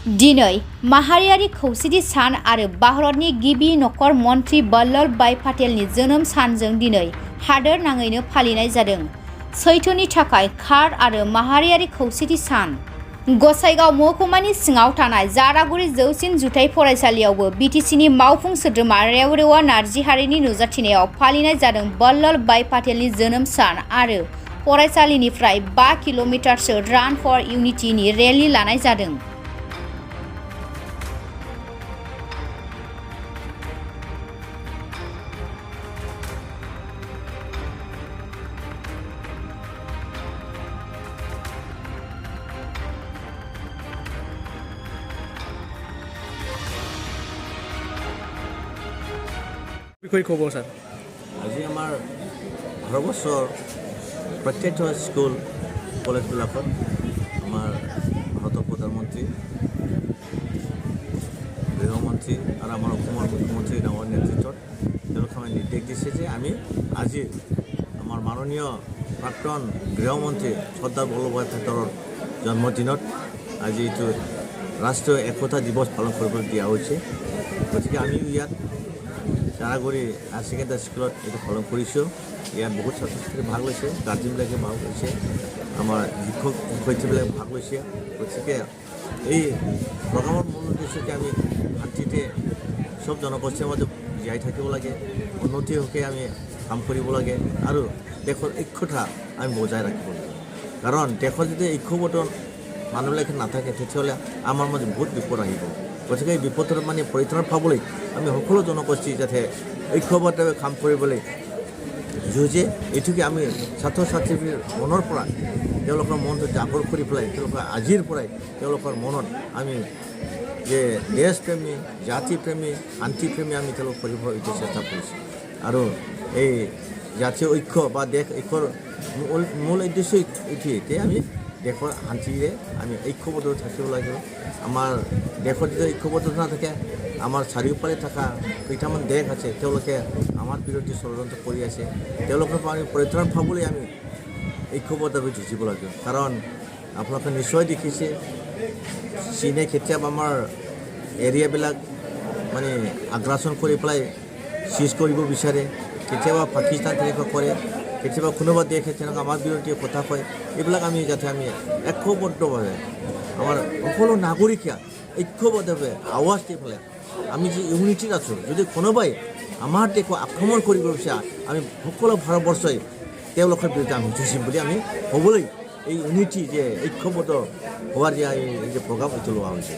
दिनै माहारियारि खौसेथि सान आरो भारतनि गिबि नखर मन्त्रि वल्लभ भाई पाटेलनि जोनोम सानजों दिनै हादोर नाङैनो फालिनाय जादों। सैथोनि थाखाय खार आरो माहारियारि खौसेथि सान। गसाइगाव महकुमानि सिङाव थानाय जारागुरि जौसिन जुथाइ फरायसालियावबो बिटिसिनि मावफुं सोद्रोमा रेवरेवा नार्जिहारिनि नुजाथिनायाव फालिनाय जादों वल्लभ भाई पाटेलनि जोनोम सान आरो फरायसालिनिफ्राय 5 किल'मिटारसो रान फर इउनिटिनि रेली लानाय जादों। বিষয়ে খবৰ স্যাৰ। আজি আমাৰ ভাৰতবৰ্ষৰ প্ৰত্যেকটা স্কুল কলেজবিলাকত আমাৰ ভাৰতৰ প্ৰধানমন্ত্ৰী, গৃহমন্ত্ৰী আৰু আমাৰ অসমৰ মুখ্যমন্ত্ৰী ডাঙৰ নেতৃত্বত তেওঁলোকে আমাক নিৰ্দেশ দিছে যে আমি আজি আমাৰ মাননীয় প্ৰাক্তন গৃহমন্ত্ৰী চৰ্দাৰ বল্লভভাই পেটেলৰ জন্মদিনত আজি এইটো ৰাষ্ট্ৰীয় একতা দিৱস পালন কৰিবলৈ দিয়া হৈছে। গতিকে আমি ইয়াত জাৰাগুৰি হায়াৰ ছেকেণ্ডাৰী স্কুলত এইটো পালন কৰিছোঁ। ইয়াত বহুত ছাত্ৰ ছাত্ৰীয়ে ভাগ লৈছে, গাৰ্জেনবিলাকে ভাগ লৈছে, আমাৰ শিক্ষক শিক্ষয়িত্ৰীবিলাকে ভাগ লৈছে। গতিকে এই প্ৰগ্ৰামৰ মূল উদ্দেশ্যকে আমি শান্তিতে চব জনগোষ্ঠীৰ মাজত জীয়াই থাকিব লাগে, উন্নতিৰ হকে আমি কাম কৰিব লাগে আৰু দেশৰ ঐক্যতা আমি বজাই ৰাখিব লাগে। কাৰণ দেশৰ যদি ঐক্যবদ্ধ মানুহবিলাকে নাথাকে তেতিয়াহ'লে আমাৰ মাজত বহুত বিপদ আহিব। গতিকে এই বিপদৰ পৰিত্ৰাণ পাবলৈ আমি সকলো জনগোষ্ঠী যাতে ঐক্যবদ্ধভাৱে কাম কৰিবলৈ যুঁজে, এইটোকে আমি ছাত্ৰ ছাত্ৰীৰ মনৰ পৰা তেওঁলোকৰ মনটো জাগৰ কৰি পেলাই তেওঁলোকৰ আজিৰ পৰাই তেওঁলোকৰ মনত আমি যে দেশপ্ৰেমী, জাতিপ্ৰেমী, শান্তিপ্ৰেমী আমি তেওঁলোক কৰিব এইটো চেষ্টা কৰিছোঁ। আৰু এই জাতীয় ঐক্য বা দেশ ঐক্যৰ মূল উদ্দেশ্য এইটোৱে আমি দেশৰ শান্তিৰে আমি ঐক্যবদ্ধ থাকিব লাগিব। আমাৰ দেশত যদি ঐক্যবদ্ধ নাথাকে, আমাৰ চাৰিওফালে থকা কেইটামান দেশ আছে তেওঁলোকে আমাৰ বিৰুদ্ধে ষড়যন্ত্ৰ কৰি আছে, তেওঁলোকৰ পৰা আমি পৰিত্ৰাণ পাবলৈ আমি ঐক্যবদ্ধভাৱে যুঁজিব লাগিব। কাৰণ আপোনালোকে নিশ্চয় দেখিছে চীনে কেতিয়াবা আমাৰ এৰিয়াবিলাক আগ্ৰাসন কৰি পেলাই চিজ কৰিব বিচাৰে, কেতিয়াবা পাকিস্তান তেনেকুৱা কৰে, কেতিয়াবা কোনোবা দেশে তেনেকুৱা আমাৰ বিৰুদ্ধে কথা কয়। এইবিলাক আমি যাতে আমি ঐক্যবদ্ধভাৱে আমাৰ সকলো নাগৰিকে ঐক্যবদ্ধভাৱে আৱাজ দি পেলাই আমি যে ইউনিটিত আছোঁ, যদি কোনোবাই আমাৰ দেশক আক্ৰমণ কৰিব বিচাৰে আমি সকলো ভাৰতবৰ্ষই তেওঁলোকৰ বিৰুদ্ধে আমি যুঁজিম বুলি আমি হ'বলৈ এই ইউনিটি যে ঐক্যবদ্ধ হোৱাৰ যে এই যে প্ৰগ্ৰাম এইটো লোৱা হৈছে।